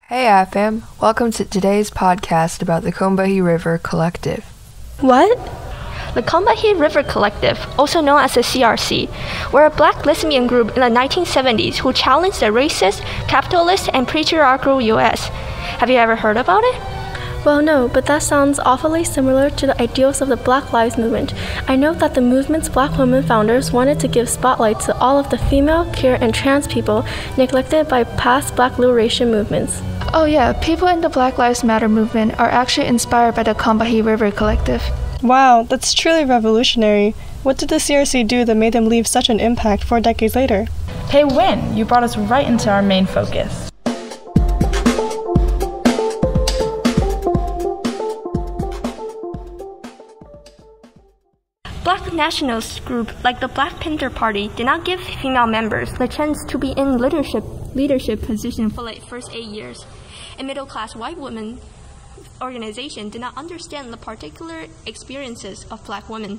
Hey AFAM, welcome to today's podcast about the Combahee River Collective. What? The Combahee River Collective, also known as the CRC, were a black lesbian group in the 1970s who challenged the racist, capitalist, and patriarchal U.S. Have you ever heard about it? Well, no, but that sounds awfully similar to the ideals of the Black Lives Movement. I know that the movement's black women founders wanted to give spotlight to all of the female, queer, and trans people neglected by past black liberation movements. Oh yeah, people in the Black Lives Matter movement are actually inspired by the Combahee River Collective. Wow, that's truly revolutionary. What did the CRC do that made them leave such an impact 4 decades later? Hey Win, you brought us right into our main focus. Black nationalist groups like the Black Panther Party did not give female members the chance to be in leadership position for the first 8 years. A middle-class white women organization did not understand the particular experiences of black women.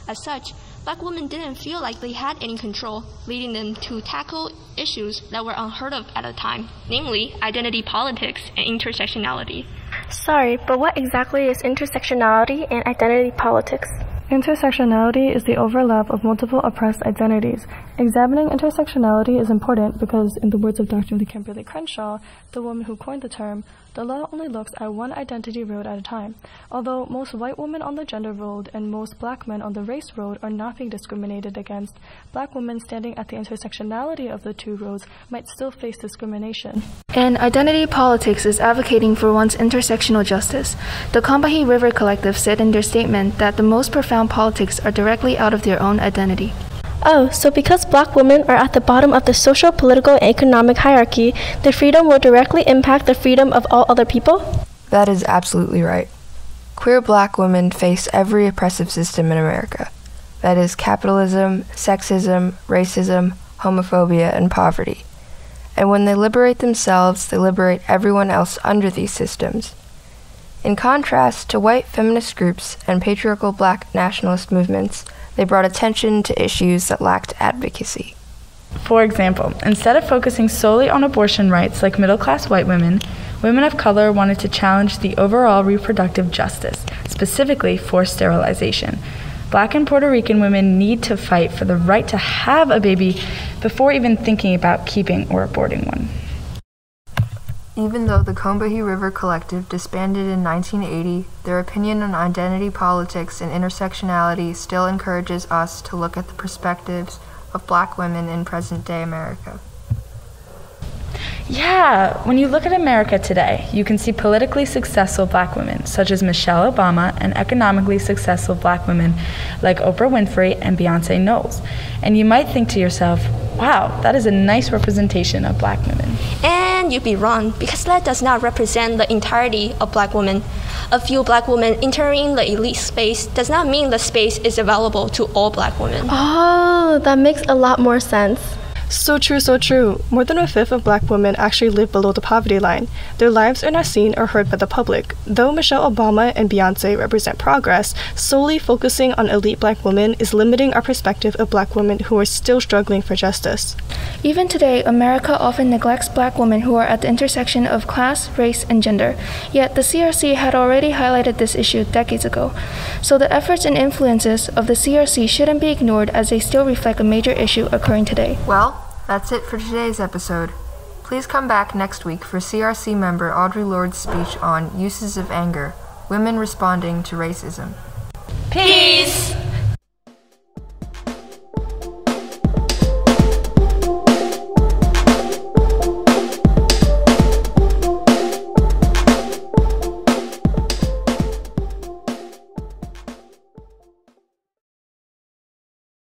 As such, black women didn't feel like they had any control, leading them to tackle issues that were unheard of at the time, namely identity politics and intersectionality. Sorry, but what exactly is intersectionality and identity politics? Intersectionality is the overlap of multiple oppressed identities. Examining intersectionality is important because, in the words of Dr. Kimberly Crenshaw, the woman who coined the term, the law only looks at one identity road at a time. Although most white women on the gender road and most black men on the race road are not being discriminated against, black women standing at the intersectionality of the two roads might still face discrimination. And identity politics is advocating for one's intersectional justice. The Combahee River Collective said in their statement that the most profound politics are directly out of their own identity. Oh, so because black women are at the bottom of the social, political, and economic hierarchy, their freedom will directly impact the freedom of all other people? That is absolutely right. Queer black women face every oppressive system in America. That is capitalism, sexism, racism, homophobia, and poverty. And when they liberate themselves, they liberate everyone else under these systems. In contrast to white feminist groups and patriarchal black nationalist movements, they brought attention to issues that lacked advocacy. For example, instead of focusing solely on abortion rights like middle-class white women, women of color wanted to challenge the overall reproductive justice, specifically forced sterilization. Black and Puerto Rican women need to fight for the right to have a baby before even thinking about keeping or aborting one. Even though the Combahee River Collective disbanded in 1980, their opinion on identity politics and intersectionality still encourages us to look at the perspectives of black women in present-day America. Yeah, when you look at America today, you can see politically successful black women, such as Michelle Obama, and economically successful black women like Oprah Winfrey and Beyonce Knowles. And you might think to yourself, wow, that is a nice representation of black women. And you'd be wrong, because that does not represent the entirety of black women. A few black women entering the elite space does not mean the space is available to all black women. Oh, that makes a lot more sense. So true, so true. More than 1/5 of black women actually live below the poverty line. Their lives are not seen or heard by the public. Though Michelle Obama and Beyonce represent progress, solely focusing on elite black women is limiting our perspective of black women who are still struggling for justice. Even today, America often neglects black women who are at the intersection of class, race, and gender. Yet the CRC had already highlighted this issue decades ago. So the efforts and influences of the CRC shouldn't be ignored as they still reflect a major issue occurring today. Well, that's it for today's episode. Please come back next week for CRC member Audre Lorde's speech on uses of anger, women responding to racism. Peace!